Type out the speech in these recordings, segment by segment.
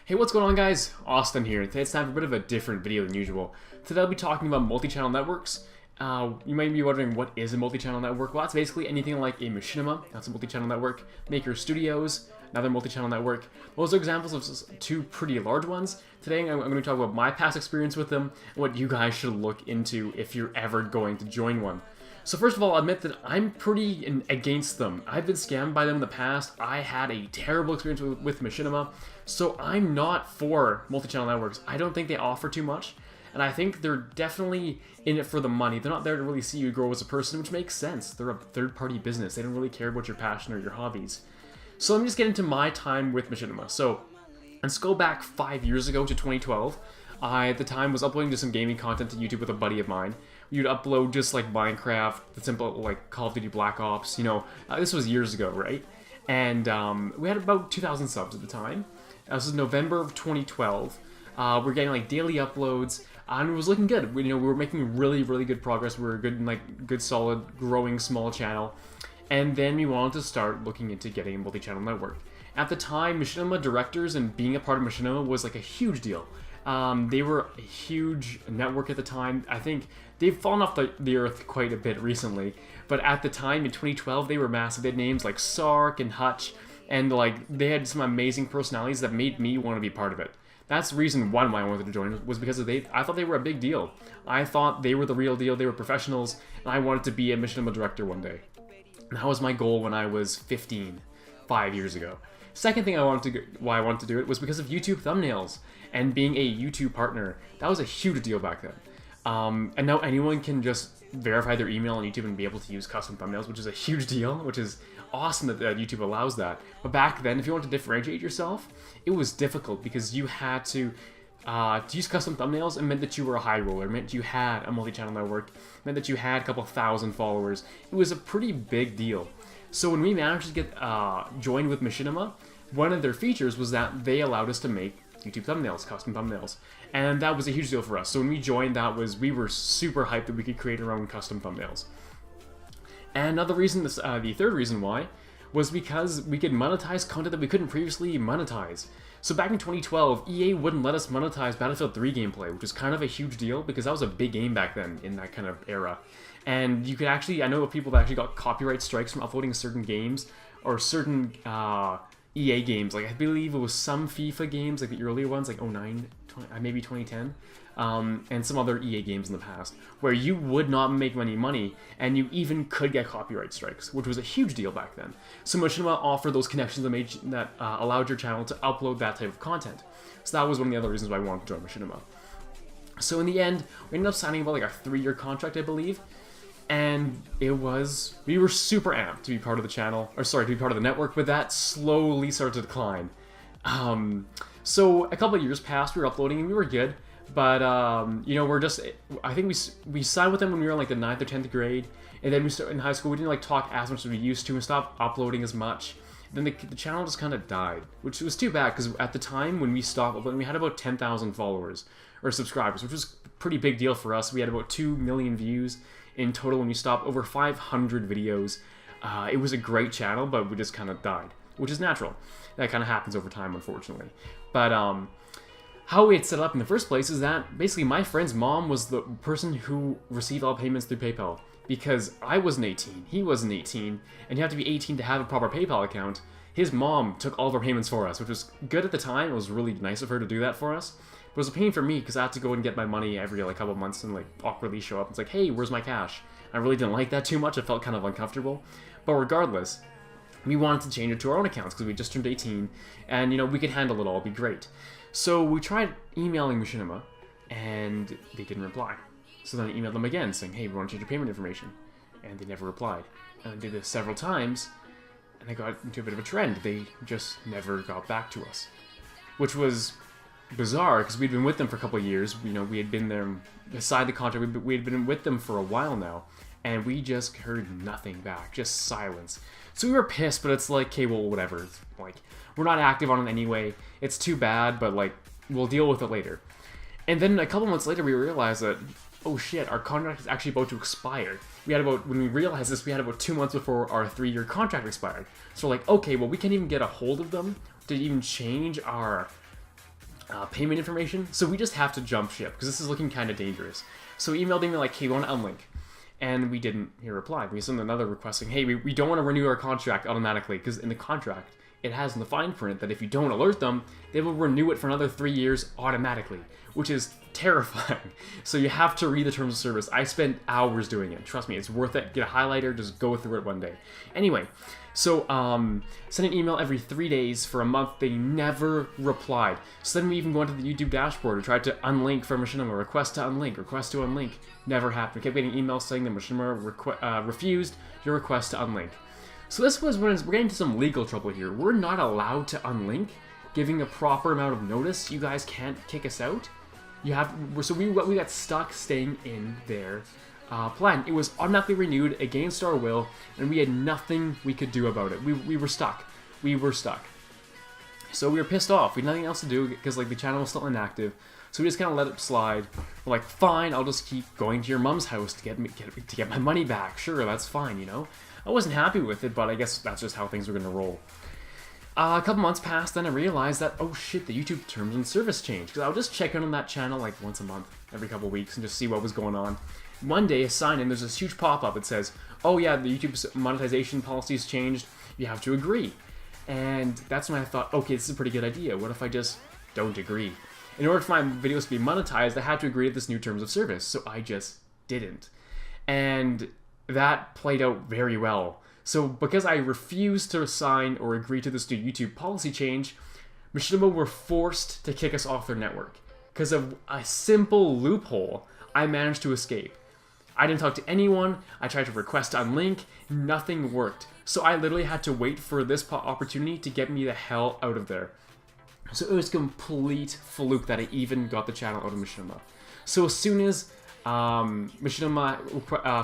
Hey, what's going on, guys? Austin here. Today it's time for a bit of a different video than usual. Today I'll be talking about multi-channel networks. You might be wondering, what is a multi-channel network? Well, that's basically anything like a Machinima, that's a multi-channel network. Maker Studios, another multi-channel network. Those are examples of two pretty large ones. Today I'm going to talk about my past experience with them, and what you guys should look into if you're ever going to join one. So first of all, I'll admit that I'm pretty against them. I've been scammed by them in the past. I had a terrible experience with Machinima, so I'm not for multi-channel networks. I don't think they offer too much, and I think they're definitely in it for the money. They're not there to really see you grow as a person, which makes sense. They're a third-party business. They don't really care about your passion or your hobbies. So let me just get into my time with Machinima. So let's go back 5 years ago to 2012. I, at the time, was uploading just some gaming content to YouTube with a buddy of mine. You'd upload just like Minecraft, the simple like Call of Duty Black Ops, you know, this was years ago, right? And we had about 2,000 subs at the time. This was November of 2012. We're getting like daily uploads, and it was looking good. We were making really good progress. We were good, solid, growing small channel. And then we wanted to start looking into getting a multi-channel network. At the time, Machinima directors and being a part of Machinima was like a huge deal. They were a huge network at the time. I think they've fallen off the earth quite a bit recently, but at the time in 2012 they were massive. They had names like Sark and Hutch, and like they had some amazing personalities that made me want to be part of it. That's the reason why I wanted to join, was because I thought they were a big deal. I thought they were the real deal. They were professionals, and I wanted to be a Machinima director one day. And that was my goal when I was 15, 5 years ago. Second thing why I wanted to do it was because of YouTube thumbnails and being a YouTube partner. That was a huge deal back then. And now anyone can just verify their email on YouTube and be able to use custom thumbnails, which is a huge deal, which is awesome that YouTube allows that. But back then, if you wanted to differentiate yourself, it was difficult because you had to use custom thumbnails. It meant that you were a high roller. It meant you had a multi-channel network. It meant that you had a couple thousand followers. It was a pretty big deal. So when we managed to get joined with Machinima, one of their features was that they allowed us to make YouTube thumbnails, custom thumbnails. And that was a huge deal for us. So when we joined, we were super hyped that we could create our own custom thumbnails. And another reason, the third reason why, was because we could monetize content that we couldn't previously monetize. So back in 2012, EA wouldn't let us monetize Battlefield 3 gameplay, which is kind of a huge deal because that was a big game back then in that kind of era. And you could actually, I know of people that actually got copyright strikes from uploading certain games or certain EA games. Like I believe it was some FIFA games, like the earlier ones, like 09, maybe 2010, and some other EA games in the past, where you would not make any money, and you even could get copyright strikes, which was a huge deal back then. So Machinima offered those connections that allowed your channel to upload that type of content. So that was one of the other reasons why I wanted to join Machinima. So in the end, we ended up signing about like a 3-year contract, I believe. And we were super amped to be part of the channel, or sorry, to be part of the network, but that slowly started to decline. So a couple of years passed, we were uploading and we were good, but I think we signed with them when we were in like the 9th or 10th grade, and then we started in high school. We didn't like talk as much as we used to and stopped uploading as much. Then the channel just kind of died, which was too bad because at the time when we stopped uploading, we had about 10,000 followers or subscribers, which was a pretty big deal for us. We had about 2 million views in total when we stopped, over 500 videos. It was a great channel, but we just kind of died, which is natural. That kind of happens over time, unfortunately. But how we had set up in the first place is that basically my friend's mom was the person who received all payments through PayPal, because I wasn't 18, he wasn't 18, and you have to be 18 to have a proper PayPal account. His mom took all of our payments for us, which was good at the time. It was really nice of her to do that for us. But it was a pain for me because I had to go and get my money every like couple of months and like awkwardly show up. It's like, hey, where's my cash? I really didn't like that too much. It felt kind of uncomfortable. But regardless, we wanted to change it to our own accounts because we just turned 18, and we could handle it all. It'd be great. So we tried emailing Machinima, and they didn't reply. So then I emailed them again saying, hey, we want to change your payment information. And they never replied. And I did this several times, and I got into a bit of a trend. They just never got back to us, which was bizarre because we'd been with them for a couple of years. We had been there beside the contract. We had been with them for a while now, and we just heard nothing back, just silence. So we were pissed, but it's like, okay, well, whatever. It's like, we're not active on it anyway. It's too bad, but like, we'll deal with it later. And then a couple months later, we realized that, oh shit, our contract is actually about to expire. When we realized this, we had about 2 months before our 3-year contract expired. So we're like, okay, well, we can't even get a hold of them to even change our payment information. So we just have to jump ship because this is looking kind of dangerous. So he emailed me like, hey, we want to unlink. And we didn't hear a reply. We sent another requesting, hey, we don't want to renew our contract automatically because in the contract, it has in the fine print that if you don't alert them, they will renew it for another 3 years automatically, which is terrifying. So you have to read the terms of service. I spent hours doing it. Trust me, it's worth it. Get a highlighter, just go through it one day. Anyway, so send an email every 3 days for a month. They never replied. So then we even went to the YouTube dashboard and tried to unlink from Machinima, request to unlink. Never happened. We kept getting emails saying that Machinima refused your request to unlink. So this was when we're getting into some legal trouble here. We're not allowed to unlink, giving a proper amount of notice. You guys can't kick us out. So we got stuck staying in their plan. It was automatically renewed against our will, and we had nothing we could do about it. We were stuck. So we were pissed off. We had nothing else to do because like the channel was still inactive. So we just kind of let it slide. We're like, fine, I'll just keep going to your mom's house to get my money back. Sure, that's fine, you know. I wasn't happy with it, but I guess that's just how things were gonna roll. A couple months passed, then I realized that, oh shit, the YouTube terms and service changed. Because I would just check in on that channel like once a month, every couple weeks, and just see what was going on. One day, I sign in, there's this huge pop-up. It says, oh yeah, the YouTube's monetization policy's changed. You have to agree. And that's when I thought, okay, this is a pretty good idea. What if I just don't agree? In order for my videos to be monetized, I had to agree to this new terms of service. So I just didn't. And that played out very well. So because I refused to sign or agree to this new YouTube policy change, Machinima were forced to kick us off their network. Because of a simple loophole, I managed to escape. I didn't talk to anyone, I tried to request to unlink, nothing worked. So I literally had to wait for this opportunity to get me the hell out of there. So it was complete fluke that I even got the channel out of Machinima. So as soon as Machinima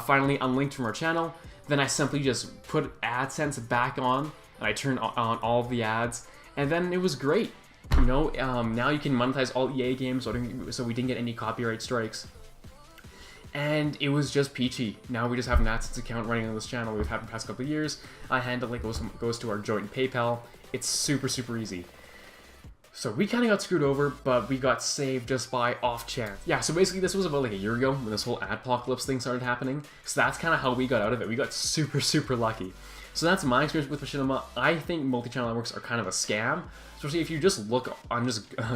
finally unlinked from our channel, then I simply just put AdSense back on, and I turned on all of the ads, and then it was great. You know, now you can monetize all EA games, so we didn't get any copyright strikes. And it was just peachy. Now we just have an AdSense account running on this channel we've had for the past couple of years. I handle it, goes to our joint PayPal. It's super, super easy. So we kind of got screwed over, but we got saved just by off chance. Yeah, so basically this was about like a year ago when this whole adpocalypse thing started happening. So that's kind of how we got out of it. We got super, super lucky. So that's my experience with Machinima. I think multi-channel networks are kind of a scam. Especially if you just look on,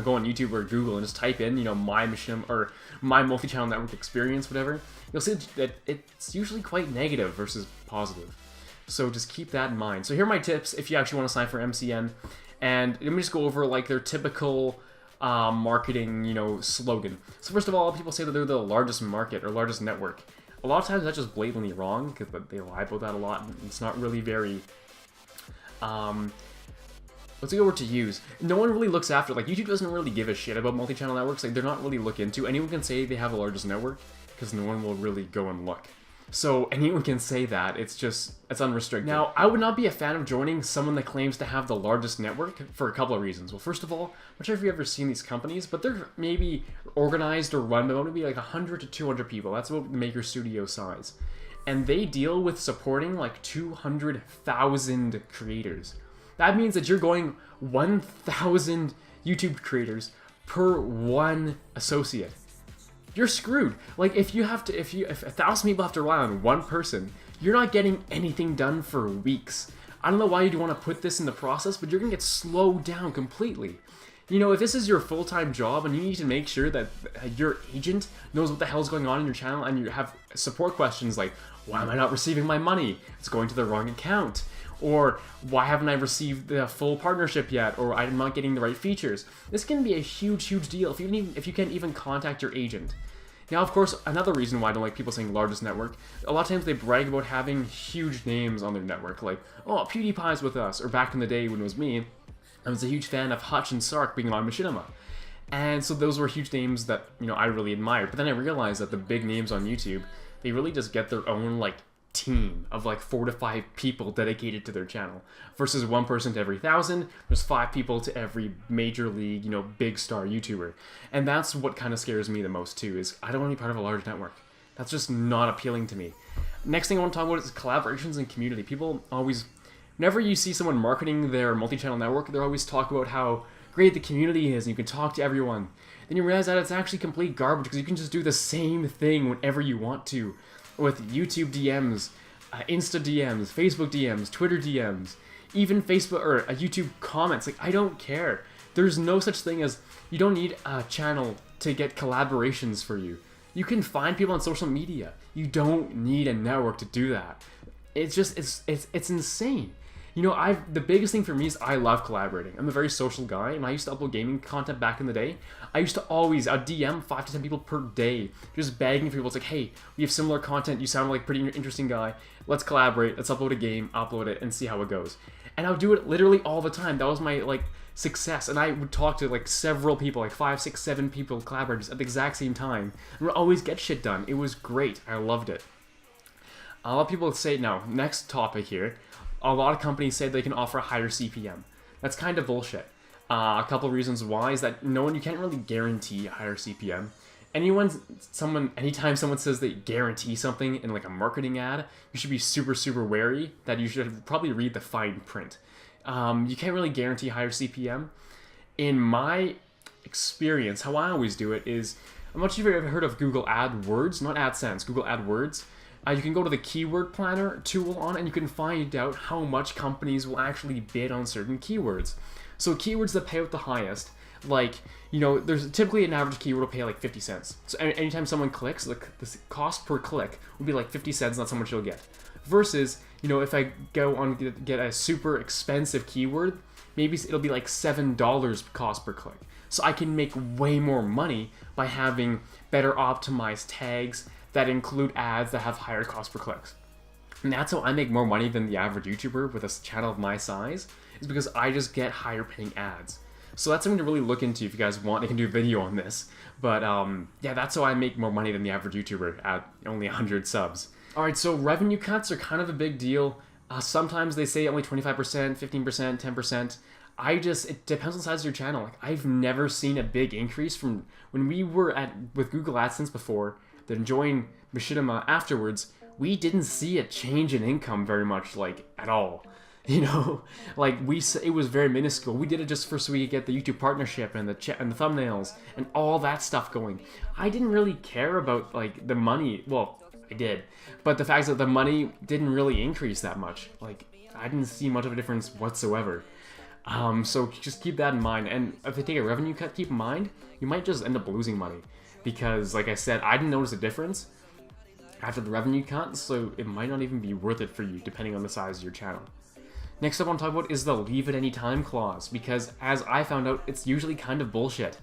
go on YouTube or Google and just type in, you know, my Machinima or my multi-channel network experience, whatever. You'll see that it's usually quite negative versus positive. So just keep that in mind. So here are my tips if you actually want to sign for MCN. And let me just go over like their typical marketing, you know, slogan. So first of all, people say that they're the largest market or largest network. A lot of times that's just blatantly wrong because they lie about that a lot. And it's not really very, what's a good word to use? No one really looks after, like YouTube doesn't really give a shit about multi-channel networks. Like they're not really looked into. Anyone can say they have the largest network because no one will really go and look. So anyone can say that, it's unrestricted. Now, I would not be a fan of joining someone that claims to have the largest network for a couple of reasons. Well, first of all, I'm not sure if you've ever seen these companies, but they're maybe organized or run by maybe like 100 to 200 people. That's about the Maker Studio size. And they deal with supporting like 200,000 creators. That means that you're going 1,000 YouTube creators per one associate. You're screwed. Like if 1,000 people have to rely on one person, you're not getting anything done for weeks. I don't know why you'd want to put this in the process, but you're gonna get slowed down completely. You know, if this is your full-time job and you need to make sure that your agent knows what the hell's going on in your channel and you have support questions like, why am I not receiving my money? It's going to the wrong account. Or why haven't I received the full partnership yet? Or I'm not getting the right features. This can be a huge, huge deal if you can't even contact your agent. Now, of course, another reason why I don't like people saying largest network, a lot of times they brag about having huge names on their network, like, oh, PewDiePie's with us, or back in the day when it was me, I was a huge fan of Hutch and Sark being on Machinima. And so those were huge names that, you know, I really admired. But then I realized that the big names on YouTube, they really just get their own, like, team of like 4 to 5 people dedicated to their channel versus one person to every 1,000. There's 5 people to every major league, you know, big star YouTuber. And that's what kind of scares me the most too, is I don't want to be part of a large network. That's just not appealing to me. Next thing I want to talk about is collaborations and community. People always, whenever you see someone marketing their multi-channel network, they always talk about how great the community is and you can talk to everyone. Then you realize that it's actually complete garbage because you can just do the same thing whenever you want to with YouTube DMs, Insta DMs, Facebook DMs, Twitter DMs, even Facebook or YouTube comments. Like, I don't care. There's no such thing as, you don't need a channel to get collaborations for you. You can find people on social media. You don't need a network to do that. It's just, it's insane. You know, the biggest thing for me is I love collaborating. I'm a very social guy, and I used to upload gaming content back in the day. I used to always, I'd DM 5 to 10 people per day, just begging for people. It's like, hey, we have similar content. You sound like a pretty interesting guy. Let's collaborate. Let's upload a game, upload it, and see how it goes. And I would do it literally all the time. That was my, like, success. And I would talk to, like, several people, like 5, 6, 7 people, collaborators at the exact same time. And we'd always get shit done. It was great. I loved it. A lot of people say, now, next topic here. A lot of companies say they can offer a higher CPM. That's kind of bullshit. A couple of reasons why is that you can't really guarantee a higher CPM. Anytime someone says they guarantee something in like a marketing ad, you should be super, super wary that you should probably read the fine print. You can't really guarantee higher CPM. In my experience, how I always do it is, I'm not sure if you've ever heard of Google AdWords, not AdSense, Google AdWords. You can go to the keyword planner tool on and you can find out how much companies will actually bid on certain keywords. So keywords that pay out the highest, like, you know, there's typically an average keyword will pay like 50 cents. So anytime someone clicks, like the cost per click will be like 50 cents, that's how much you'll get. Versus, you know, if I go on to get a super expensive keyword, maybe it'll be like $7 cost per click. So I can make way more money by having better optimized tags that include ads that have higher cost per clicks. And that's how I make more money than the average YouTuber with a channel of my size, is because I just get higher paying ads. So that's something to really look into if you guys want. I can do a video on this. But yeah, that's how I make more money than the average YouTuber at only 100 subs. Alright, so revenue cuts are kind of a big deal. Sometimes they say only 25%, 15%, 10%. It depends on the size of your channel. Like, I've never seen a big increase from when we were with Google AdSense before, then joined Machinima afterwards. We didn't see a change in income very much, like, at all. You know, like, it was very minuscule. We did it just so we could get the YouTube partnership and the thumbnails and all that stuff going. I didn't really care about, like, the money. Well, I did, but the fact is that the money didn't really increase that much. Like, I didn't see much of a difference whatsoever. So just keep that in mind. And if they take a revenue cut, keep in mind, you might just end up losing money. Because, like I said, I didn't notice a difference after the revenue cut, so it might not even be worth it for you, depending on the size of your channel. Next up I want to talk about is the leave at any time clause, because as I found out, it's usually kind of bullshit.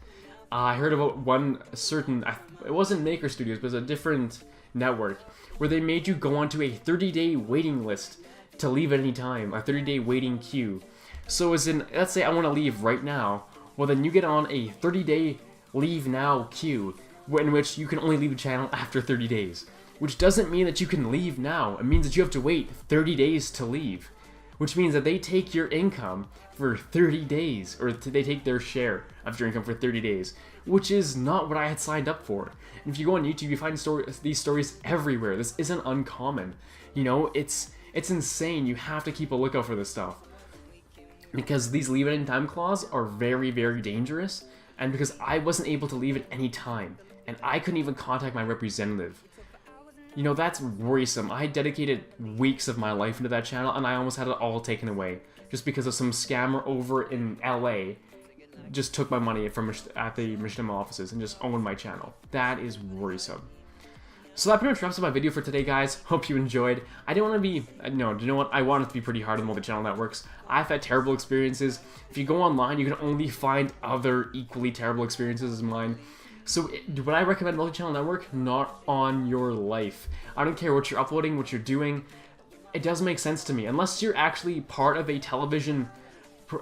I heard about one certain, it wasn't Maker Studios, but it was a different network, where they made you go onto a 30-day waiting list to leave at any time, a 30-day waiting queue. So as in, let's say I want to leave right now, well then you get on a 30-day leave now queue, in which you can only leave a channel after 30 days. Which doesn't mean that you can leave now. It means that you have to wait 30 days to leave. Which means that they take your income for 30 days, or they take their share of your income for 30 days, which is not what I had signed up for. And if you go on YouTube, you find these stories everywhere. This isn't uncommon. You know, it's insane. You have to keep a lookout for this stuff. Because these leave at any time clause are very, very dangerous. And because I wasn't able to leave at any time, and I couldn't even contact my representative. You know, that's worrisome. I dedicated weeks of my life into that channel, and I almost had it all taken away. Just because of some scammer over in LA just took my money at the Machinima offices and just owned my channel. That is worrisome. So that pretty much wraps up my video for today, guys. Hope you enjoyed. I didn't want to be, no, you know what? I want it to be pretty hard on multi-channel networks. I've had terrible experiences. If you go online, you can only find other equally terrible experiences as mine. So would I recommend multi-channel network? Not on your life. I don't care what you're uploading, what you're doing. It doesn't make sense to me. Unless you're actually part of a television,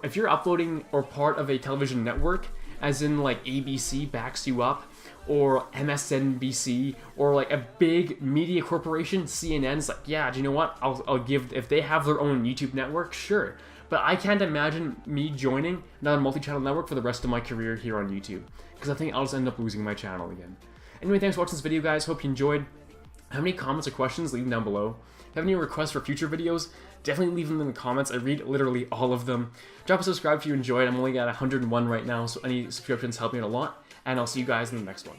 if you're uploading or part of a television network, as in like ABC backs you up, or MSNBC, or like a big media corporation, CNN's like, yeah, do you know what? I'll give, if they have their own YouTube network, sure. But I can't imagine me joining another multi-channel network for the rest of my career here on YouTube, because I think I'll just end up losing my channel again. Anyway, thanks for watching this video, guys. Hope you enjoyed. Have any comments or questions? Leave them down below. If you have any requests for future videos, definitely leave them in the comments. I read literally all of them. Drop a subscribe if you enjoyed. I'm only at 101 right now, so any subscriptions help me out a lot. And I'll see you guys in the next one.